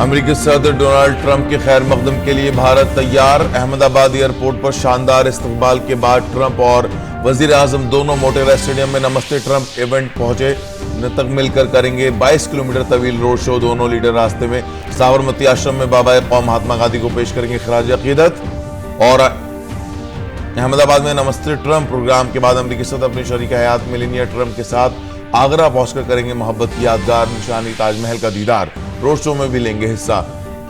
अमेरिकी सदर Donald Trump के खैर मकदम के लिए भारत तैयार। अहमदाबाद एयरपोर्ट पर शानदार इस्तकबाल के बाद ट्रंप और वजीर आजम दोनों मोटेरा स्टेडियम में नमस्ते ट्रंप इवेंट पहुंचे। तक मिलकर करेंगे 22 किलोमीटर तवील रोड शो। दोनों लीडर रास्ते में साबरमती आश्रम में बाबा कौम महात्मा गांधी को पेश करेंगे खराज अकीदत। और अहमदाबाद में नमस्ते ट्रंप प्रोग्राम के बाद अमेरिकी सदर अपनी शरीक हयात मेलानिया ट्रंप के साथ आगरा पहुंचकर करेंगे मोहब्बत की यादगार निशानी ताजमहल का दीदार। रोड शो में भी लेंगे हिस्सा।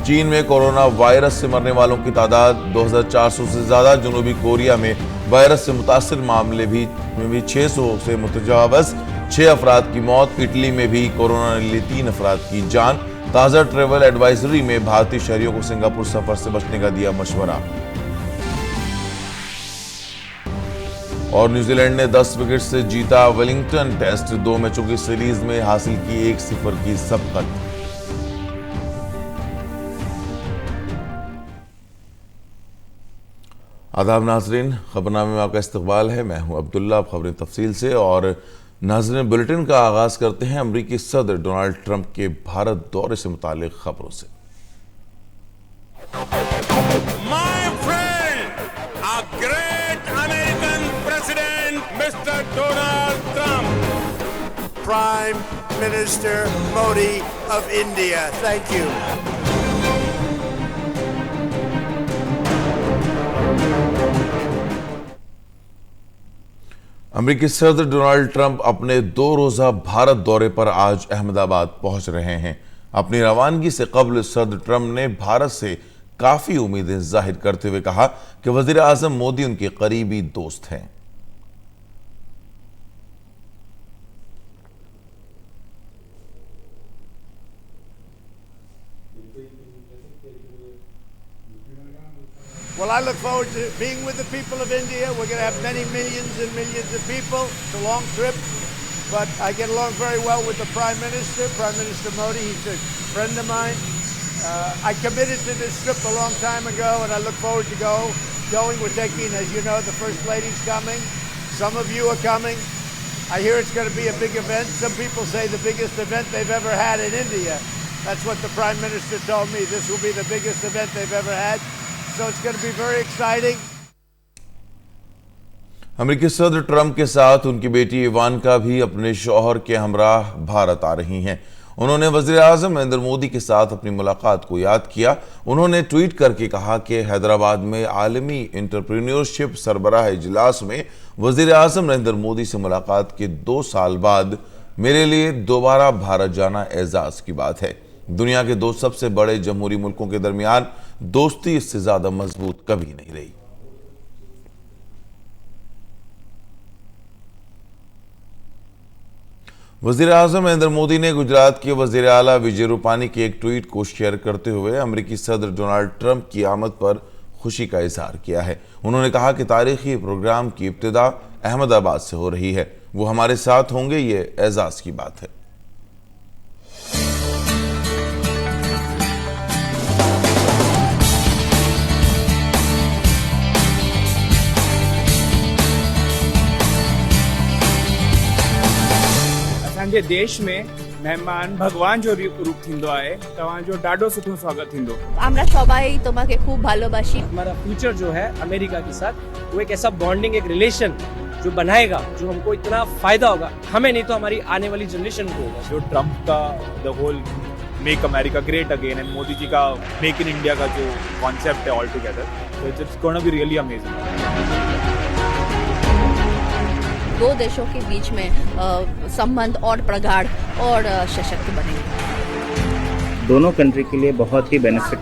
चीन में कोरोना वायरस से मरने वालों की तादाद 2400 से ज्यादा। जनूबी कोरिया में वायरस से मुतासिर मामले में भी 600 से मुतजावज। 6 अफराद की मौत। इटली में भी कोरोना ने ली 3 अफराद की जान। ताज़ा ट्रेवल एडवाइजरी में भारतीय शहरियों को सिंगापुर सफर से बचने का दिया मशवरा। और न्यूजीलैंड ने 10 विकेट से जीता वेलिंगटन टेस्ट। 2 मैचों की सीरीज में हासिल की 1-0 की सबकत। आदाब नाजरीन, खबरनामे में आपका इस्तकबाल है। मैं हूं अब्दुल्ला। अब खबरें तफसील से। और नाजरीन, बुलेटिन का आगाज करते हैं अमेरिकी सदर डोनाल्ड ट्रंप के भारत दौरे से मुतालिक खबरों से। My friend, a great American president, Mr. Donald Trump. Prime Minister Modi of India. Thank you. अमेरिकी सदर डोनाल्ड ट्रंप अपने 2 रोजा भारत दौरे पर आज अहमदाबाद पहुंच रहे हैं। अपनी रवानगी से कबल सदर ट्रंप ने भारत से काफी उम्मीदें जाहिर करते हुए कहा कि वजीर आजम मोदी उनके करीबी दोस्त हैं। Well, I look forward to being with the people of India. We're going to have many millions and millions of people. It's a long trip, but I get along very well with the Prime Minister, Prime Minister Modi. He's a friend of mine. I committed to this trip a long time ago, and I look forward to going. We're taking, as you know, the First Lady's coming. Some of you are coming. I hear it's going to be a big event. Some people say the biggest event they've ever had in India. That's what the Prime Minister told me. This will be the biggest event they've ever had. So it's going to be very exciting. अमेरिकी सदर Trump के साथ उनकी बेटी इवानका भी अपने शौहर के हमराह भारत आ रही हैं। उन्होंने वजीर आजम नरेंद्र मोदी के साथ अपनी मुलाकात को याद किया। उन्होंने ट्वीट करके कहा कि हैदराबाद में आलमी एंटरप्रेन्योरशिप सरबराह इजलास में वजीर आजम नरेंद्र मोदी से मुलाकात के 2 साल बाद मेरे लिए दोबारा भारत जाना एजाज की बात है। दुनिया के 2 सबसे बड़े जमहूरी मुल्कों के दरमियान दोस्ती इससे ज्यादा मजबूत कभी नहीं रही। वजीर आजम नरेंद्र मोदी ने गुजरात के वजीर आला विजय रूपानी के एक ट्वीट को शेयर करते हुए अमेरिकी सदर डोनाल्ड ट्रंप की आमद पर खुशी का इजहार किया है। उन्होंने कहा कि तारीखी प्रोग्राम की इब्तिदा अहमदाबाद से हो रही है। वो हमारे साथ होंगे, ये एजाज की बात है। असांजे देश में मेहमान भगवान जो रूप थींदो आहे, तव्हांजो ॾाढो सुठो स्वागत थींदो। আমরা সবাই তোমাকে খুব ভালোবাসি। हमारा फ्यूचर जो है अमेरिका के साथ, वो एक ऐसा बॉन्डिंग, एक रिलेशन जो बनाएगा, जो हमको इतना फायदा होगा, हमें नहीं तो हमारी आने वाली जनरेशन को होगा। जो ट्रम्प का the whole make America great again and Modi ji का मेक इन इंडिया का जो कॉन्सेप्ट है ऑल टुगेदर, तो it's gonna be really amazing. 2 देशों के बीच में संबंध और प्रगाढ़ और सशक्त बनेंगे। दोनों कंट्री के लिए बहुत ही बेनिफिट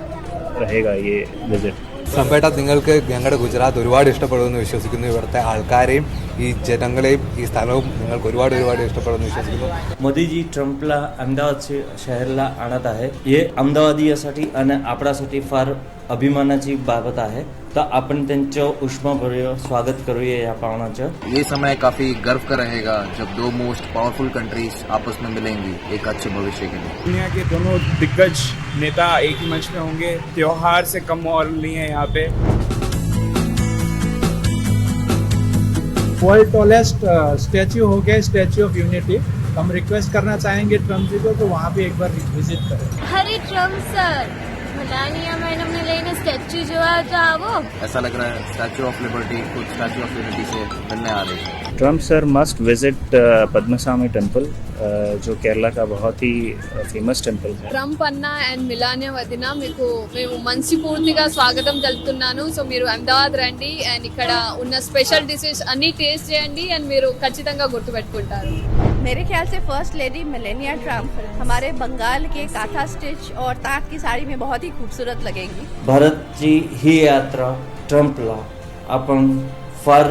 रहेगा ये विजिट। സംപേട്ട നിങ്ങൾക്ക് ഞങ്ങളുടെ ഗുജറാത്ത് ഒരുപാട് ഇഷ്ടപ്പെടുമെന്ന് വിശ്വസിക്കുന്നു. ഇവിടുത്തെ ആൾക്കാരെയും ഈ ജനങ്ങളെയും ഈ സ്ഥലവും നിങ്ങൾക്ക് ഒരുപാട് ഇഷ്ടപ്പെടുമെന്ന് विश्वसिക്കുന്നു. मोदी जी ट्रम्पला अहमदाबाद शहरला आणत आहे. हे अहमदाबादीसाठी आणि आपल्यासाठी फार अभिमानाची बाबत आहे. तर आपण त्यांचं उष्माभर्य स्वागत करूया या पाहुण्याचं. ये समय काफी गर्व का रहेगा जब 2 मोस्ट पावरफुल कंट्रीज आपस में मिलेंगी एक अच्छे भविष्य के लिए। दुनिया के दोनों दिग्गज नेता एक ही मंच में होंगे। त्योहार से कम और नहीं है यहाँ पे। वर्ल्ड टॉलेस्ट स्टैच्यू हो गया, स्टैच्यू ऑफ यूनिटी, हम रिक्वेस्ट करना चाहेंगे ट्रम्प जी को तो वहाँ भी एक बार विजिट करें. हरे ट्रम्प सर, मेलानिया मैडम ने लेने स्टैच्यू जो है वो ऐसा लग रहा है स्टैच्यू ऑफ लिबर्टी खुद स्टैच्यू ऑफ यूनिटी से मिलने आ रही है. Trump sir must visit Padmanabha temple, जो केरला का बहुत ही फेमस టెంపుల్ है. ట్రంప్ అన్న అండ్ మిలానియా వదిన మీకు మేము మనస్ఫూర్తిగా స్వాగతం తెలుపుతున్నాను. సో మీరు అహ్మదాబాద్ రండి అండ్ ఇక్కడ ఉన్న స్పెషల్ డిషెస్ అన్ని టేస్ట్ చేయండి అండ్ మీరు ఖచ్చితంగా గుర్తుపెట్టుకుంటారు. मेरे ख्याल से फर्स्ट लेडी मेलेनिया ट्रम्प हमारे बंगाल के काथा स्टिच और ताक की साड़ी में बहुत ही खूबसूरत लगेंगी. भारतची ही यात्रा ट्रम्पला आपण फार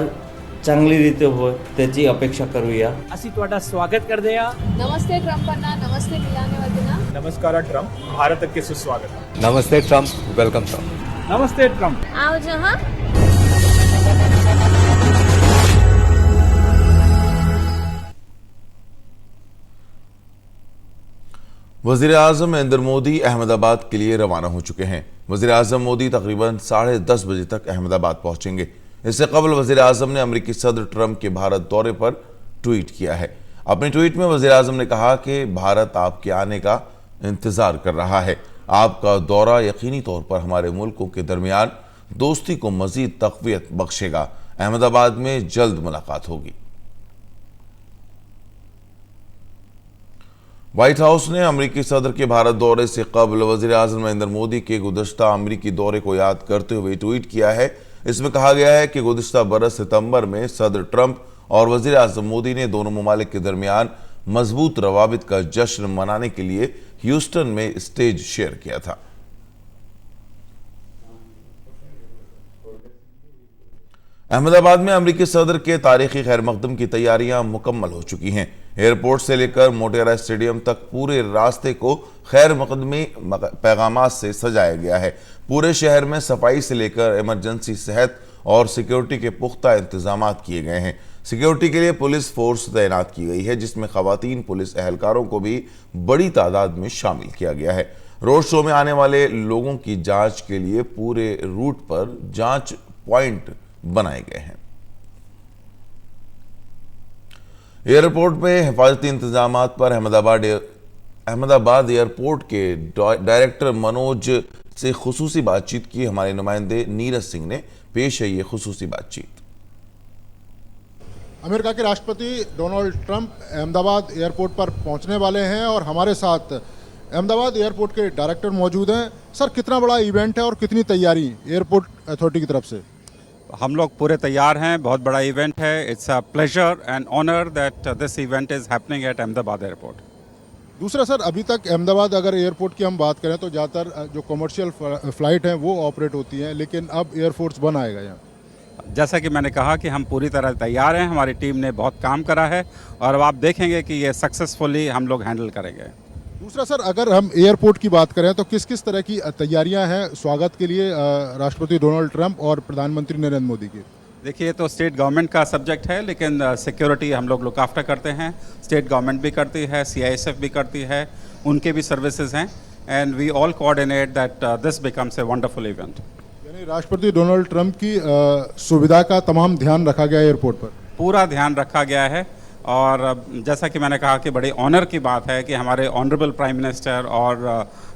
चांगली रीते होय त्याची अपेक्षा करूया. ਅਸੀਂ ਤੁਹਾਡਾ ਸਵਾਗਤ ਕਰਦੇ ਹਾਂ. నమస్తే ట్రంప్ అన్న, నమస్తే మిలానియా వదిన. नमस्कार ट्रम्प, भारत के सुस्वागत. नमस्ते ट्रम्प, वेलकम ट्रम्प. नमस्ते ट्रम्प. આવજો હા. वज़ीर आज़म नरेंद्र मोदी अहमदाबाद के लिए रवाना हो चुके हैं. वज़ीर आज़म मोदी तकरीबन 10:30 बजे तक अहमदाबाद पहुंचेंगे. इससे कबल वज़ीर आज़म ने अमेरिकी सदर ट्रंप के भारत दौरे पर ट्वीट किया है. अपने ट्वीट में वज़ीर आज़म ने कहा कि भारत आपके आने का इंतज़ार कर रहा है. आपका दौरा यकीनी तौर पर हमारे मुल्कों के दरमियान दोस्ती को मज़ीद तक़वियत बख्शेगा. अहमदाबाद में जल्द मुलाकात होगी. व्हाइट हाउस ने अमेरिकी सदर के भारत दौरे से कबल वज़ीर आज़म नरेंद्र मोदी के गुज़श्ता अमेरिकी दौरे को याद करते हुए ट्वीट किया है. इसमें कहा गया है कि गुज़श्ता बरस सितंबर में सदर ट्रंप और वज़ीर आज़म मोदी ने दोनों ममालिक के दरमियान मजबूत रवाबित का जश्न मनाने के लिए ह्यूस्टन में स्टेज शेयर किया था. अहमदाबाद में अमेरिकी सदर के तारीखी खैर मकदम की तैयारियां मुकम्मल हो चुकी हैं. एयरपोर्ट से लेकर मोटेरा स्टेडियम तक पूरे रास्ते को खैर मकदमी पैगामात से सजाया गया है. पूरे शहर में सफाई से लेकर इमरजेंसी सेहत और सिक्योरिटी के पुख्ता इंतजाम किए गए हैं. सिक्योरिटी के लिए पुलिस फोर्स तैनात की गई है, जिसमें खवातीन पुलिस एहलकारों को भी बड़ी तादाद में शामिल किया गया है. रोड शो में आने वाले लोगों की जांच के लिए पूरे रूट पर जांच पॉइंट बनाए गए हैं. एयरपोर्ट में हिफाजती इंतजामात पर अहमदाबाद एयरपोर्ट के डायरेक्टर मनोज से खुसूसी बातचीत की हमारे नुमाइंदे नीरज सिंह ने. पेश है ये खुसूसी बातचीत. अमेरिका के राष्ट्रपति डोनाल्ड ट्रंप अहमदाबाद एयरपोर्ट पर पहुंचने वाले हैं और हमारे साथ अहमदाबाद एयरपोर्ट के डायरेक्टर मौजूद हैं. सर, कितना बड़ा इवेंट है और कितनी तैयारी एयरपोर्ट अथॉरिटी की तरफ से? हम लोग पूरे तैयार हैं. बहुत बड़ा इवेंट है. It's a pleasure and honour that this event is happening at Ahmedabad airport. दूसरा सर, अभी तक अहमदाबाद अगर एयरपोर्ट की हम बात करें तो ज़्यादातर जो कमर्शियल फ़्लाइट हैं वो ऑपरेट होती हैं, लेकिन अब एयरफोर्स वन आएगा यहाँ. जैसा कि मैंने कहा कि हम पूरी तरह तैयार हैं. हमारी टीम ने बहुत काम करा है और अब आप देखेंगे कि ये सक्सेसफुली हम लोग हैंडल करेंगे. दूसरा सर, अगर हम एयरपोर्ट की बात करें तो किस किस तरह की तैयारियां हैं स्वागत के लिए राष्ट्रपति डोनाल्ड ट्रंप और प्रधानमंत्री नरेंद्र मोदी की? देखिए, तो स्टेट गवर्नमेंट का सब्जेक्ट है, लेकिन सिक्योरिटी हम लोग लुक आफ्टर करते हैं. स्टेट गवर्नमेंट भी करती है, CISF भी करती है, उनके भी सर्विसेज हैं. And we all coordinate that this becomes a wonderful event. यानी राष्ट्रपति डोनाल्ड ट्रंप की सुविधा का तमाम ध्यान रखा गया एयरपोर्ट पर? पूरा ध्यान रखा गया है. और जैसा कि मैंने कहा कि बड़ी ऑनर की बात है कि हमारे ऑनरेबल प्राइम मिनिस्टर और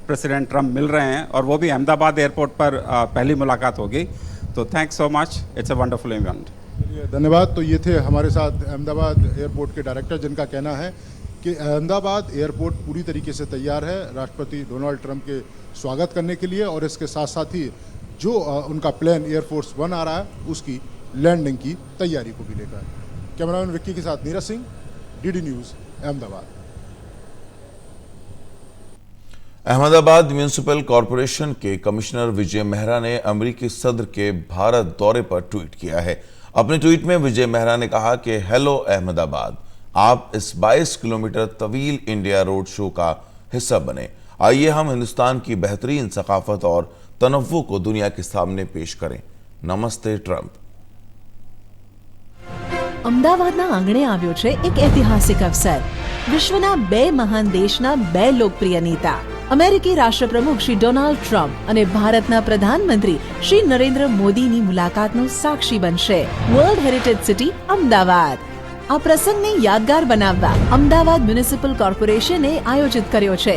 प्रेसिडेंट ट्रंप मिल रहे हैं और वो भी अहमदाबाद एयरपोर्ट पर पहली मुलाकात होगी. तो thanks so much. It's a wonderful event. धन्यवाद. तो ये थे हमारे साथ अहमदाबाद एयरपोर्ट के डायरेक्टर, जिनका कहना है कि अहमदाबाद एयरपोर्ट पूरी तरीके से तैयार है राष्ट्रपति डोनाल्ड ट्रंप के स्वागत करने के लिए, और इसके साथ साथ ही जो उनका प्लेन एयरफोर्स वन आ रहा है उसकी लैंडिंग की तैयारी को भी लेकर. कैमरामैन विक्की के साथ Neeraj Singh, DD news, Ahmedabad. Ahmedabad municipal corporation के कमिश्नर विजय मेहरा ने अमेरिकी सदर के भारत दौरे पर ट्वीट किया है. अपने ट्वीट में विजय मेहरा ने कहा कि हेलो अहमदाबाद, आप इस 22 किलोमीटर तवील इंडिया रोड शो का हिस्सा बने. आइए हम हिंदुस्तान की बेहतरीन सकाफत और तनव्वु को दुनिया के सामने पेश करें. नमस्ते ट्रंप. અમદાવાદના આંગણે આવ્યો છે એક ઐતિહાસિક અવસર. વિશ્વના બે મહાન દેશના બે લોકપ્રિય નેતા અમેરિકી રાષ્ટ્રપ્રમુખ શ્રી ડોનાલ્ડ ટ્રમ્પ અને ભારતના પ્રધાનમંત્રી શ્રી નરેન્દ્ર મોદીની મુલાકાતનો સાક્ષી બનશે વર્લ્ડ હેરિટેજ સિટી અમદાવાદ. આ પ્રસંગને યાદગાર બનાવવા અમદાવાદ મ્યુનિસિપલ કોર્પોરેશને આયોજિત કર્યો છે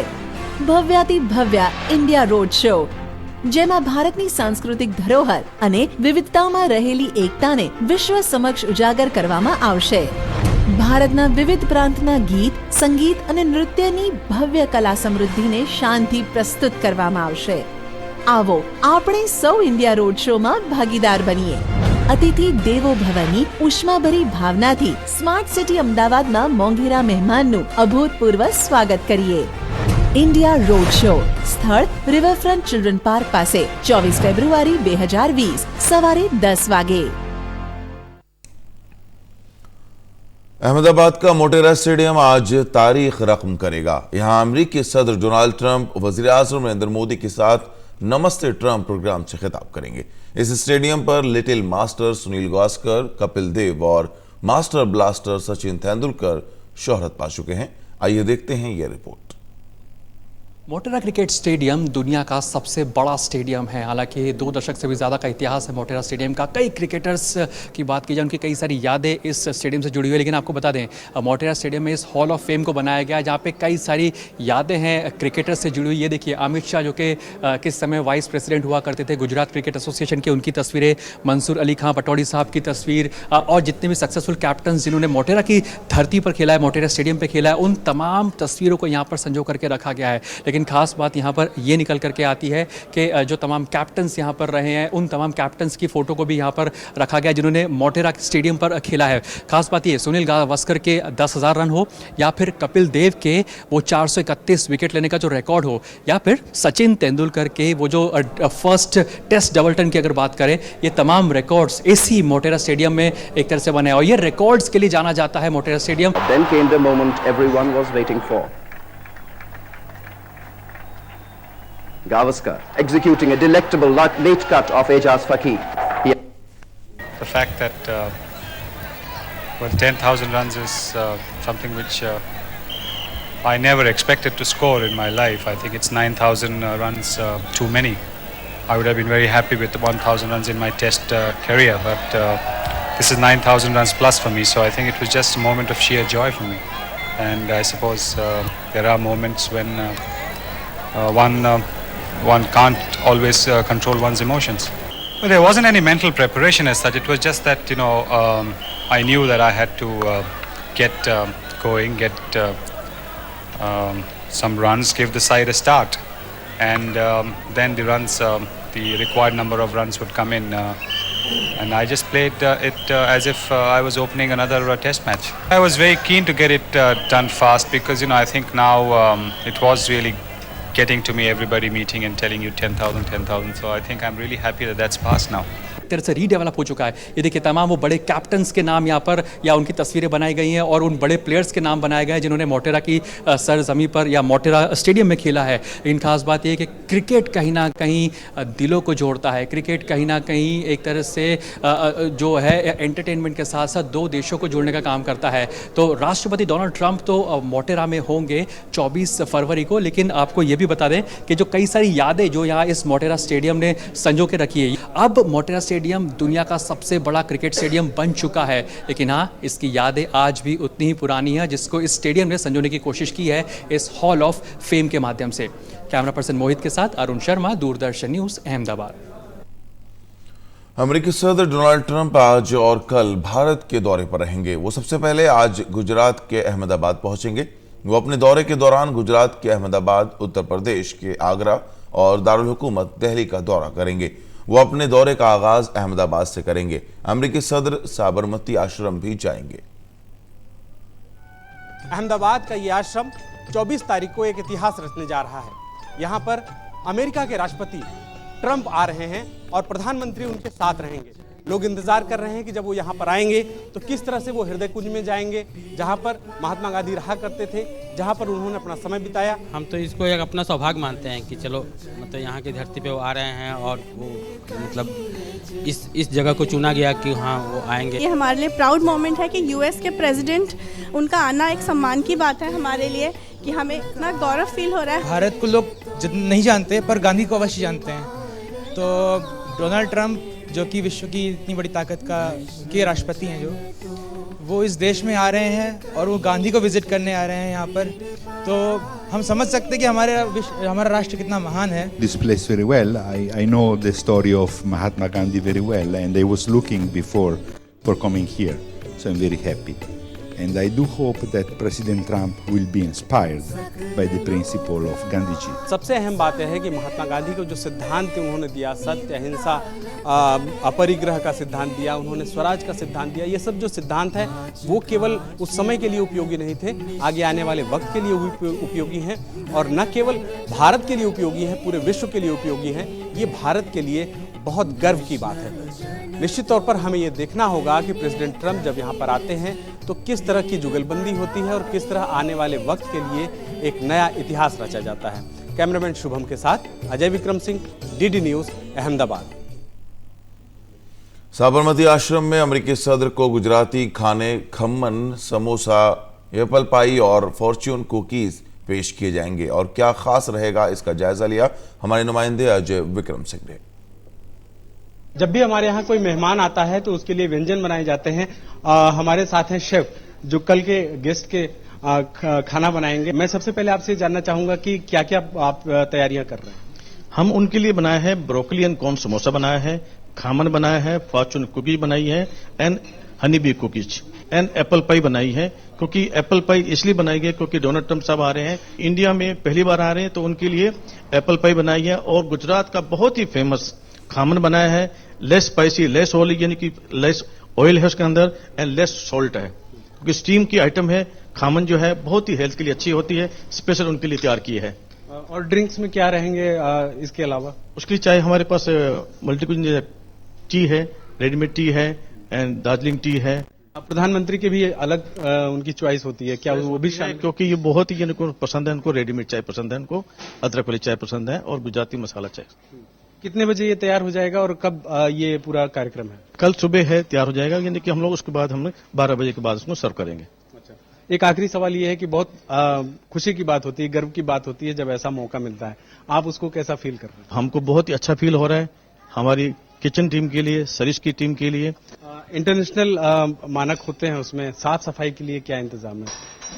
ભવ્યાતિ ભવ્ય ઇન્ડિયા રોડ શો, જેમાં ભારતની સાંસ્કૃતિક ધરોહર અને વિવિધતામાં રહેલી એકતાને વિશ્વ સમક્ષ ઉજાગર કરવામાં આવશે. ભારતના વિવિધ પ્રાંતના ગીત, સંગીત અને નૃત્યની ભવ્ય કલા સમૃદ્ધિને શાનથી પ્રસ્તુત કરવામાં આવશે. આવો આપણે સૌ ઇન્ડિયા રોડ શોમાં ભાગીદાર બનીએ. અતિથિ દેવો ભવની ઉષ્માભરી ભાવનાથી સ્માર્ટ સિટી અમદાવાદમાં મોંઘેરા મહેમાનનું અભૂતપૂર્વ સ્વાગત કરીએ. ઇન્ડિયા રોડ શો, સ્થળ રિવરફ્રન્ટ ચિલ્ડ્રન પાર્ક પાસે, 24 ફેબ્રુઆરી 2020 સવારે 10 વાગે. अहमदाबाद का मोटेरा स्टेडियम आज तारीख रकम करेगा. यहां अमेरिकी सदर डोनाल्ड ट्रंप वजीर आजम नरेंद्र मोदी के साथ नमस्ते ट्रंप प्रोग्राम से खिताब करेंगे. इस स्टेडियम पर लिटिल मास्टर सुनील गावस्कर, कपिल देव और मास्टर ब्लास्टर सचिन तेंदुलकर शोहरत पा चुके हैं. आइए देखते हैं यह रिपोर्ट. मोटेरा क्रिकेट स्टेडियम दुनिया का सबसे बड़ा स्टेडियम है. हालांकि 2 दशक से भी ज़्यादा का इतिहास है मोटेरा स्टेडियम का. कई क्रिकेटर्स की बात की जाए, उनकी कई सारी यादें इस स्टेडियम से जुड़ी हुई है. लेकिन आपको बता दें, मोटेरा स्टेडियम में इस हॉल ऑफ फेम को बनाया गया है, जहाँ पे कई सारी यादें हैं क्रिकेटर्स से जुड़ी हुई. ये देखिए, अमित शाह जो कि किस समय वाइस प्रेसिडेंट हुआ करते थे गुजरात क्रिकेट एसोसिएशन के, उनकी तस्वीरें, मंसूर अली खां पटौड़ी साहब की तस्वीर, और जितने भी सक्सेसफुल कैप्टन जिन्होंने मोटेरा की धरती पर खेला है, मोटेरा स्टेडियम पर खेला है, उन तमाम तस्वीरों को यहाँ पर संजो करके रखा गया है. लेकिन खास बात यहाँ पर ये निकल करके आती है कि जो तमाम कैप्टन्स यहाँ पर रहे हैं, उन तमाम कैप्टन्स की फ़ोटो को भी यहाँ पर रखा गया जिन्होंने मोटेरा स्टेडियम पर खेला है. खास बात ये, सुनील गावस्कर के 10,000 रन हो, या फिर कपिल देव के वो 431 विकेट लेने का जो रिकॉर्ड हो, या फिर सचिन तेंदुलकर के वो जो फर्स्ट टेस्ट डबल टन की अगर बात करें, ये तमाम रिकॉर्ड्स इसी मोटेरा स्टेडियम में एक तरह से बने हैं. और ये रिकॉर्ड्स के लिए जाना जाता है Motera stadium. Then came the moment everyone was waiting for. Gavaskar executing a delectable late cut of Ejaz Faqih. The fact that 10,000 runs is something which I never expected to score in my life. I think it's 9,000 runs too many. I would have been very happy with 1,000 runs in my test career, but this is 9,000 runs plus for me, so I think it was just a moment of sheer joy for me. And I suppose there are moments when one can't always control one's emotions. But there wasn't any mental preparation as such. It was just that, I knew that I had to get going, get some runs, give the side a start. And then the runs, the required number of runs would come in. And I just played it as if I was opening another test match. I was very keen to get it done fast because, I think now it was really getting to me, everybody meeting and telling you 10,000, 10,000. So I think I'm really happy that that's passed now. तरह से redevelop हो चुका है. ये देखिए, तमाम वो बड़े कैप्टन्स के नाम यहाँ पर या उनकी तस्वीरें बनाई गई हैं, और उन बड़े प्लेयर्स के नाम बनाए गए हैं जिन्होंने मोटेरा की सरजमी पर या मोटेरा स्टेडियम में खेला है. लेकिन खास बात यह है कि क्रिकेट कहीं ना कहीं दिलों को जोड़ता है. क्रिकेट कहीं ना कहीं एक तरह से जो है एंटरटेनमेंट के साथ साथ 2 देशों को जोड़ने का काम करता है. तो राष्ट्रपति डोनाल्ड ट्रंप तो मोटेरा में होंगे 24 फरवरी को. लेकिन आपको ये भी बता दें कि जो कई सारी यादें जो यहाँ इस मोटेरा स्टेडियम ने संजो के रखी है. अब मोटेरा स्टेडियम दुनिया का सबसे बड़ा क्रिकेट स्टेडियम बन चुका है, लेकिन हाँ, इसकी यादें आज भी उतनी ही पुरानी है जिसको इस स्टेडियम ने संजोने की कोशिश की है इस हॉल ऑफ फेम के माध्यम से. कैमरा पर्सन मोहित के साथ अरुण शर्मा, दूरदर्शन न्यूज, अहमदाबाद. अमेरिकी सदर डोनाल्ड ट्रंप आज और कल भारत के दौरे पर रहेंगे. वो सबसे पहले आज गुजरात के अहमदाबाद पहुंचेंगे. वो अपने दौरे के दौरान गुजरात के अहमदाबाद, उत्तर प्रदेश के आगरा और दारुल हुकूमत दिल्ली का दौरा करेंगे. वो अपने दौरे का आगाज अहमदाबाद से करेंगे. अमेरिकी सदर साबरमती आश्रम भी जाएंगे. अहमदाबाद का ये आश्रम 24 तारीख को एक इतिहास रचने जा रहा है. यहाँ पर अमेरिका के राष्ट्रपति ट्रंप आ रहे हैं और प्रधानमंत्री उनके साथ रहेंगे. लोग इंतजार कर रहे हैं कि जब वो यहाँ पर आएंगे तो किस तरह से वो हृदय कुंज में जाएंगे, जहाँ पर महात्मा गांधी रहा करते थे, जहाँ पर उन्होंने अपना समय बिताया. हम तो इसको एक अपना सौभाग्य मानते हैं कि चलो यहाँ की धरती पे वो आ रहे हैं और वो इस जगह को चुना गया कि हाँ वो आएंगे. ये हमारे लिए प्राउड मोमेंट है कि यूएस के प्रेसिडेंट, उनका आना एक सम्मान की बात है हमारे लिए कि हमें इतना गौरव फील हो रहा है. भारत को लोग नहीं जानते पर गांधी को अवश्य जानते हैं. तो डोनाल्ड ट्रंप जो कि विश्व की इतनी बड़ी ताकत के राष्ट्रपति हैं, जो वो इस देश में आ रहे हैं और वो गांधी को विजिट करने आ रहे हैं यहाँ पर, तो हम समझ सकते हैं कि हमारा राष्ट्र कितना महान है। This place very well. I know the story of Mahatma Gandhi very well, and I was looking before for coming here, so I'm very happy. And I do hope that President Trump will be inspired by the principle of Gandhi ji. सबसे अहम बात यह है कि महात्मा गांधी को जो सिद्धांत उन्होंने दिया, सत्य, अहिंसा, अपरिग्रह का सिद्धांत दिया, उन्होंने स्वराज का सिद्धांत दिया, ये सब जो सिद्धांत है वो केवल उस समय के लिए उपयोगी नहीं थे, आगे आने वाले वक्त के लिए उपयोगी हैं, और न केवल भारत के लिए उपयोगी हैं, पूरे विश्व के लिए उपयोगी हैं। ये भारत के लिए बहुत गर्व की बात है। निश्चित तौर पर हमें ये देखना होगा कि प्रेसिडेंट ट्रंप जब यहाँ पर आते हैं तो किस तरह की जुगलबंदी होती है और किस तरह आने वाले वक्त के लिए एक नया इतिहास रचा जाता है। कैमरामैन शुभम के साथ अजय विक्रम सिंह, डीडी न्यूज़, अहमदाबाद। साबरमती आश्रम में अमेरिकी सदर को गुजराती खाने खम्मन, समोसा, एप्पल पाई और फॉर्च्यून कुकीज पेश किए जाएंगे, और क्या खास रहेगा इसका जायजा लिया हमारे नुमाइंदे अजय विक्रम सिंह ने। जब भी हमारे यहाँ कोई मेहमान आता है तो उसके लिए व्यंजन बनाए जाते हैं। हमारे साथ हैं शेफ जो कल के गेस्ट के खाना बनाएंगे। मैं सबसे पहले आपसे जानना चाहूंगा कि क्या क्या आप तैयारियां कर रहे हैं। हम उनके लिए बनाया है ब्रोकली एंड कॉर्न समोसा बनाया है, खामन बनाया है, फॉर्चून कुकीज बनाई है and honey bee cookies and apple pie बनाई है। क्योंकि एप्पल पाई इसलिए बनाई गई क्योंकि डोनाल्ड ट्रंप साहब आ रहे हैं, इंडिया में पहली बार आ रहे हैं, तो उनके लिए एप्पल पाई बनाई है। और गुजरात का बहुत ही फेमस खामन बनाया है, लेस स्पाइसी, लेस ऑयल, यानी कि लेस ऑयल है उसके अंदर एंड लेस सॉल्ट है, क्योंकि स्टीम की आइटम है। खामन जो है बहुत ही हेल्थ के लिए अच्छी होती है, स्पेशल उनके लिए तैयार की है। और ड्रिंक्स में क्या रहेंगे इसके अलावा? उसके लिए चाहे हमारे पास मल्टीकुल टी है, रेडीमेड टी है एंड दार्जिलिंग टी है। प्रधानमंत्री की भी अलग उनकी चॉइस होती है, क्या वो भी शामिल? क्योंकि ये बहुत ही इनको पसंद है, उनको रेडीमेड चाय पसंद है, उनको अदरक वाली चाय पसंद है और गुजराती मसाला चाय। कितने बजे ये तैयार हो जाएगा और कब ये पूरा कार्यक्रम है? कल सुबह है, तैयार हो जाएगा, यानी कि हम लोग उसके बाद हम 12 बजे के बाद उसको सर्व करेंगे। अच्छा, एक आखिरी सवाल ये है कि बहुत खुशी की बात होती है, गर्व की बात होती है जब ऐसा मौका मिलता है, आप उसको कैसा फील कर रहे हैं? हमको बहुत ही अच्छा फील हो रहा है, हमारी किचन टीम के लिए, सरिश की टीम के लिए। इंटरनेशनल मानक होते हैं, उसमें साफ सफाई के लिए क्या इंतजाम है?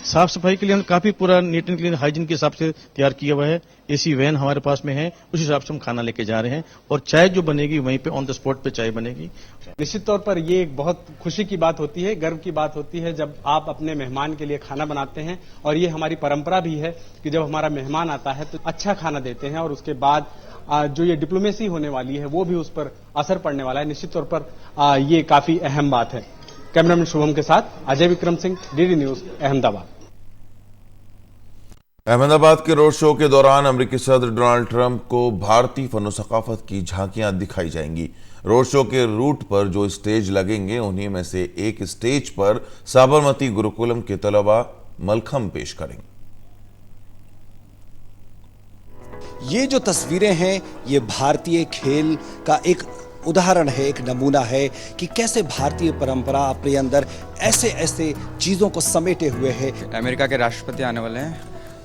साफ सफाई के लिए काफी पूरा नीट एंड क्लीन हाइजीन के हिसाब से तैयार किया हुआ है। एसी वैन हमारे पास में है, उस हिसाब से हम खाना लेके जा रहे हैं, और चाय जो बनेगी वहीं पे ऑन द स्पॉट पे चाय बनेगी। निश्चित तौर पर ये एक बहुत खुशी की बात होती है, गर्व की बात होती है जब आप अपने मेहमान के लिए खाना बनाते हैं, और ये हमारी परंपरा भी है कि जब हमारा मेहमान आता है तो अच्छा खाना देते हैं, और उसके बाद जो ये डिप्लोमेसी होने वाली है वो भी उस पर असर पड़ने वाला है। निश्चित तौर पर ये काफी अहम बात है। कैमरामैन शुभम के साथ अजय विक्रम सिंह, डीडी न्यूज़, अहमदाबाद। अहमदाबाद के रोड शो के दौरान अमेरिकी सदर डोनाल्ड ट्रंप को भारतीय फनो सकाफत की झांकियां दिखाई जाएंगी। रोड शो के रूट पर जो स्टेज लगेंगे उन्हीं में से एक स्टेज पर साबरमती गुरुकुलम के तलबा मलखम पेश करेंगे। ये जो तस्वीरें हैं ये भारतीय खेल का एक उदाहरण है, एक नमूना है कि कैसे भारतीय परंपरा अपने अंदर ऐसे ऐसे चीज़ों को समेटे हुए है। अमेरिका के राष्ट्रपति आने वाले हैं,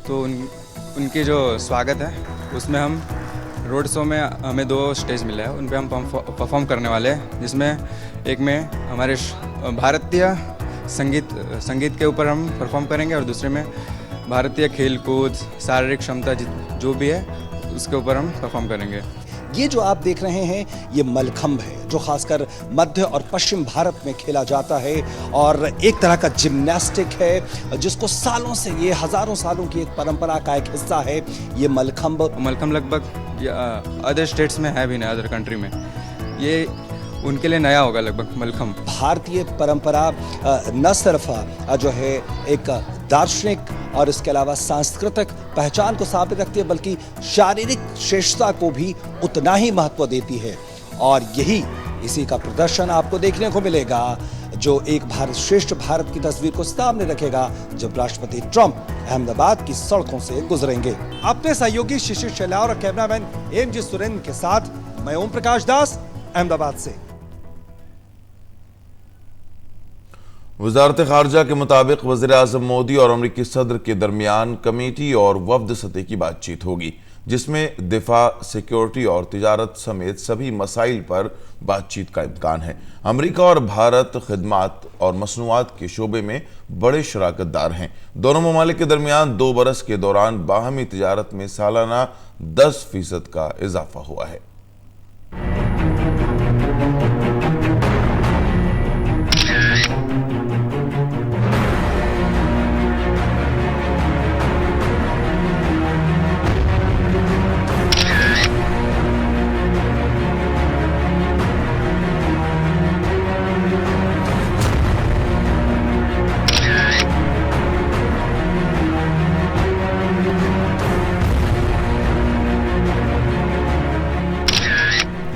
तो उनकी जो स्वागत है उसमें हम रोड शो में हमें 2 स्टेज मिला है, उन पे हम परफॉर्म करने वाले हैं, जिसमें एक में हमारे भारतीय संगीत के ऊपर हम परफॉर्म करेंगे और दूसरे में भारतीय खेल कूद, शारीरिक क्षमता जो भी है उसके ऊपर हम परफॉर्म करेंगे। ये जो आप देख रहे हैं ये मलखंभ है, जो खासकर मध्य और पश्चिम भारत में खेला जाता है, और एक तरह का जिम्नास्टिक है जिसको सालों से, ये हजारों सालों की एक परंपरा का एक हिस्सा है ये मलखंभ। लगभग अदर स्टेट्स में है भी नहीं, अदर कंट्री में, ये उनके लिए नया होगा लगभग मलखंभ। भारतीय परंपरा न सिर्फ जो है एक दार्शनिक और इसके अलावा सांस्कृतिक पहचान को साबित रखती है, बल्कि शारीरिक श्रेष्ठता को भी उतना ही महत्व देती है। और यही इसी का प्रदर्शन आपको देखने को मिलेगा, जो एक भारत श्रेष्ठ भारत की तस्वीर को सामने रखेगा जब राष्ट्रपति ट्रंप अहमदाबाद की सड़कों से गुजरेंगे। अपने सहयोगी शिशिर शेलार और कैमरामैन एमजी सुरेंद्र के साथ मैं ओम प्रकाश दास, अहमदाबाद से। वजारत खारजा के मुताबिक वज़ीर आज़म मोदी और अमरीकी सदर के दरमियान कमेटी और वफ्द सतह की बातचीत होगी। जिसमें दिफा, सिक्योरिटी और तिजारत समेत सभी मसाइल पर बातचीत का इम्कान है। अमेरिका और भारत खिदमात और मसनूआत के शोबे में बड़े शराकतदार हैं। दोनों ममालिक के दरमियान 2 बरस के दौरान बाहमी तिजारत में सालाना 10% का इजाफा हुआ है।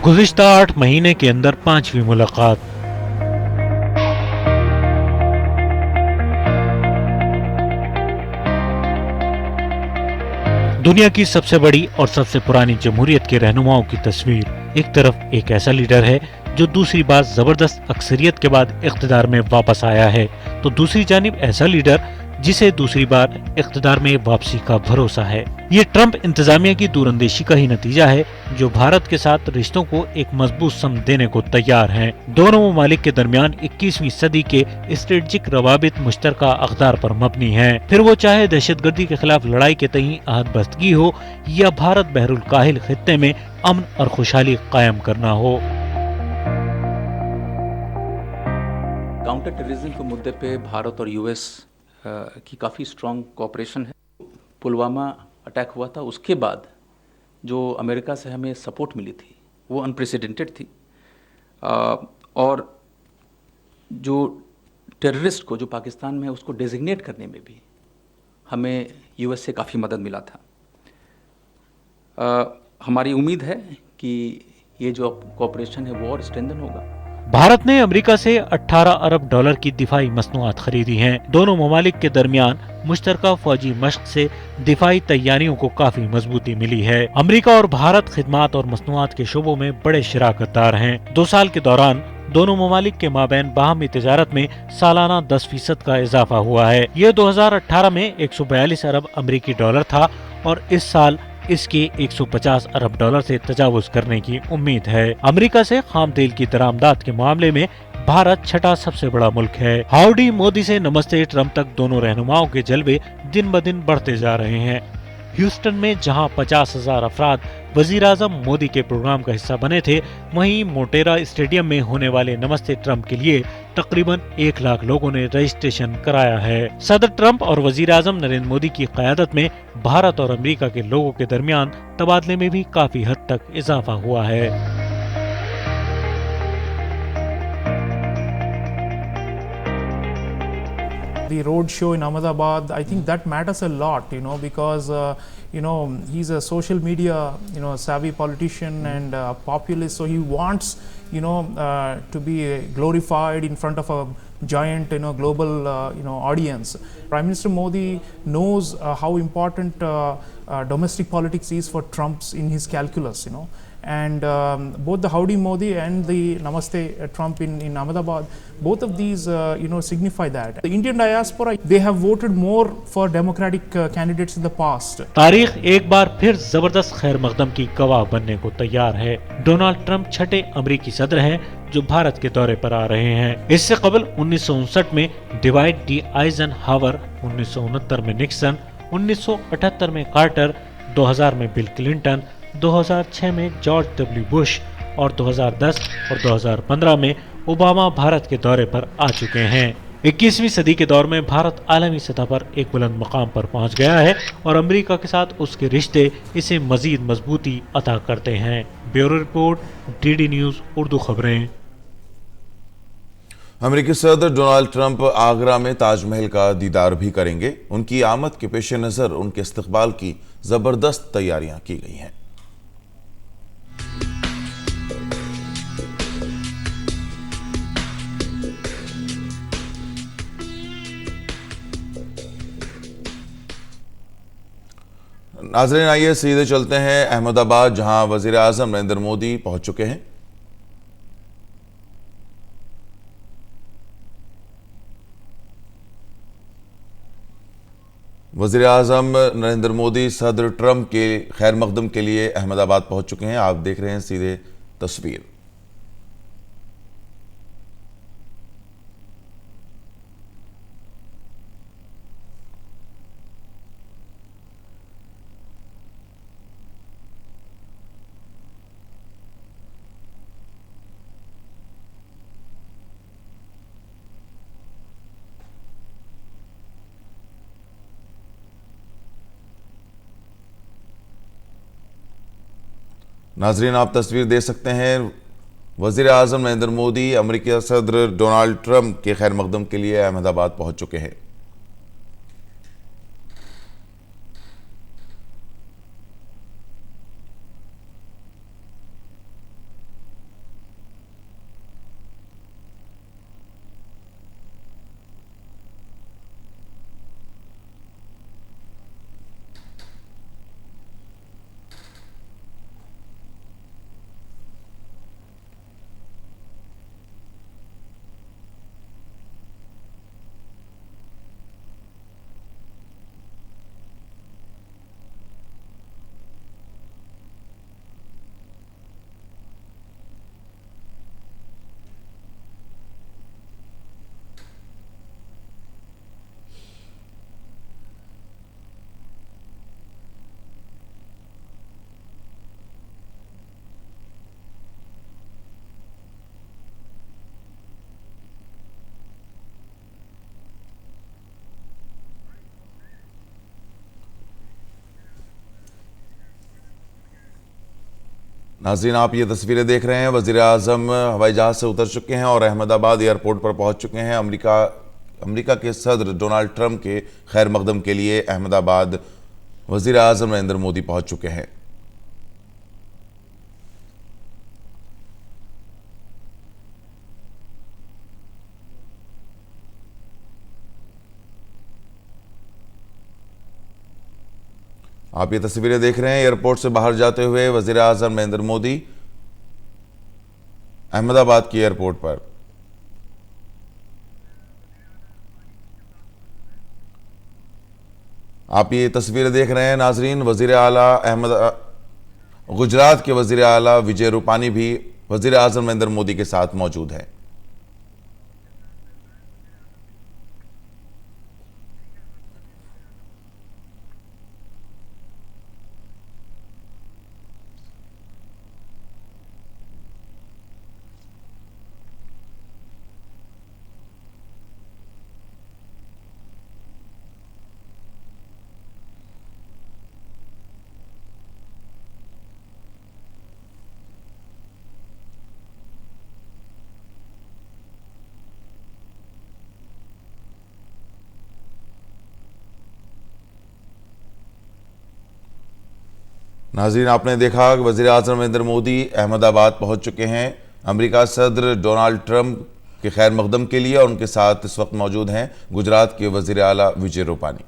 गुज़िश्ता 8 महीने के अंदर 5वीं मुलाकात। दुनिया की सबसे बड़ी और सबसे पुरानी जमहूरियत के रहनुमाओं की तस्वीर। एक तरफ एक ऐसा लीडर है जो दूसरी बार जबरदस्त अक्सरियत के बाद इख्तिदार में वापस आया है, तो दूसरी जानिब ऐसा लीडर जिसे दूसरी बार इख्तिदार में वापसी का भरोसा है। ये ट्रंप इंतजामिया की दूरअंदेशी का ही नतीजा है, जो भारत के साथ रिश्तों को एक मजबूत सम देने को तैयार हैं। दोनों ममालिक के दरमियान 21वीं सदी के स्ट्रेटेजिक रवाबित मुश्तरका अक़दार पर मबनी हैं। फिर वो चाहे दहशतगर्दी के खिलाफ लड़ाई के तई अहद बस्तगी हो या भारत बहरुल काहिल खित्ते में अमन और खुशहाली कायम करना हो। काउंटर टेररिज्म के मुद्दे पे भारत और यूएस की काफ़ी स्ट्रॉन्ग कोऑपरेशन है। पुलवामा अटैक हुआ था, उसके बाद जो अमेरिका से हमें सपोर्ट मिली थी वो अनप्रेसिडेंटेड थी, और जो टेररिस्ट को जो पाकिस्तान में उसको डेजिग्नेट करने में भी हमें यूएस से काफ़ी मदद मिला था। हमारी उम्मीद है कि ये जो कोऑपरेशन है वो और स्ट्रेंथन होगा। भारत ने अमेरिका से 18 अरब डॉलर की दिफाई मसनूआत खरीदी हैं। दोनों ममालिक के दरमियान मुश्तरका फौजी मश्क से दिफाई तैयारियों को काफी मजबूती मिली है। अमेरिका और भारत खिदमात और मसनूआत के शोबों में बड़े शराकतदार हैं। 2 साल के दौरान दोनों ममालिक के माबैन बाहमी तिजारत में सालाना 10% का इजाफा हुआ है। ये 2018 में 142 अरब अमेरिकी डॉलर था और इस साल इसके 150 अरब डॉलर से तजावुज करने की उम्मीद है। अमेरिका से खाम तेल की दरामदात के मामले में भारत 6ठा सबसे बड़ा मुल्क है। हाउडी मोदी से नमस्ते ट्रंप तक दोनों रहनुमाओं के जलवे दिन ब दिन बढ़ते जा रहे हैं। ह्यूस्टन में जहां 50,000 अफराद वजीर-आज़म मोदी के प्रोग्राम का हिस्सा बने थे, वहीं मोटेरा स्टेडियम में होने वाले नमस्ते ट्रंप के लिए तकरीबन 1 लाख लोगों ने रजिस्ट्रेशन कराया है। सदर ट्रंप और वजीर-आज़म नरेंद्र मोदी की क़यादत में भारत और अमेरिका के लोगों के दरमियान तबादले में भी काफी हद तक इजाफा हुआ है। The road show in Ahmedabad, I think that matters a lot, because he's a social media savvy politician and populist, so he wants to be glorified in front of a giant global audience. Prime Minister Modi knows how important domestic politics is for Trump's in his calculus, and both the Howdy Modi and the Namaste Trump in Ahmedabad, both of these signify that. The Indian diaspora, they have voted more for democratic candidates in the past. तारीख एक बार फिर जबरदस्त खैर मकदम की गवाह बनने को तैयार है। डोनाल्ड ट्रंप 6ठे अमरीकी सदर हैं जो भारत के दौरे पर आ रहे हैं। इससे कबल 1959 में डिवाइड डी आइजनहावर, 1969 में निक्सन, 1978 में कार्टर, 2000 में बिल क्लिंटन, 2006 में जॉर्ज डब्ल्यू बुश और 2010 और 2015 में ओबामा भारत के दौरे पर आ चुके हैं। 21वीं सदी के दौर में भारत आलमी सतह पर एक बुलंद मकाम पर पहुंच गया है और अमेरिका के साथ उसके रिश्ते इसे मजीद मजबूती अता करते हैं। Bureau report, DD news Urdu खबरें। अमेरिकी सदर डोनाल्ड ट्रंप आगरा में ताजमहल का दीदार भी करेंगे। उनकी आमद के पेश नज़र उनके इस्तकबाल की जबरदस्त तैयारियां की गई हैं। नाज़रीन, आइए सीधे चलते हैं अहमदाबाद, जहां वजीर आज़म नरेंद्र मोदी पहुंच चुके हैं। वज़ीर आज़म नरेंद्र मोदी सदर ट्रंप के खैर मकदम के लिए अहमदाबाद पहुंच चुके हैं। आप देख रहे हैं सीधे तस्वीर। नाजरीन, आप तस्वीर देख सकते हैं। वज़ीर आज़म नरेंद्र मोदी अमेरिकी सदर डोनाल्ड ट्रंप के खैर मकदम के लिए अहमदाबाद पहुंच चुके हैं। नाज़रीन, आप ये तस्वीरें देख रहे हैं। वज़ीर आज़म हवाई जहाज़ से उतर चुके हैं और अहमदाबाद एयरपोर्ट पर पहुंच चुके हैं। अमेरिका के सदर डोनाल्ड ट्रंप के खैर मकदम के लिए अहमदाबाद वज़ीर आज़म नरेंद्र मोदी पहुंच चुके हैं। आप ये तस्वीरें देख रहे हैं एयरपोर्ट से बाहर जाते हुए वज़ीर आज़म नरेंद्र मोदी अहमदाबाद की एयरपोर्ट पर। आप ये तस्वीरें देख रहे हैं नाजरीन। गुजरात के वज़ीर आला विजय रूपानी भी वज़ीर आज़म नरेंद्र मोदी के साथ मौजूद हैं। नाज़रीन, आपने देखा कि वज़ीर आज़म नरेंद्र मोदी अहमदाबाद पहुंच चुके हैं अमेरिका सदर डोनाल्ड ट्रंप के खैर मकदम के लिए और उनके साथ इस वक्त मौजूद हैं गुजरात के वज़ीर आला विजय रूपानी।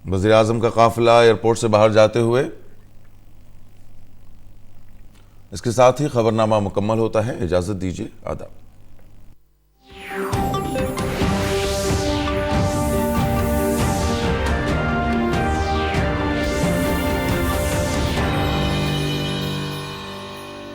वज़ीर आज़म का काफिला एयरपोर्ट से बाहर जाते हुए। इसके साथ ही खबरनामा मुकम्मल होता है। इजाज़त दीजिए। आदाब।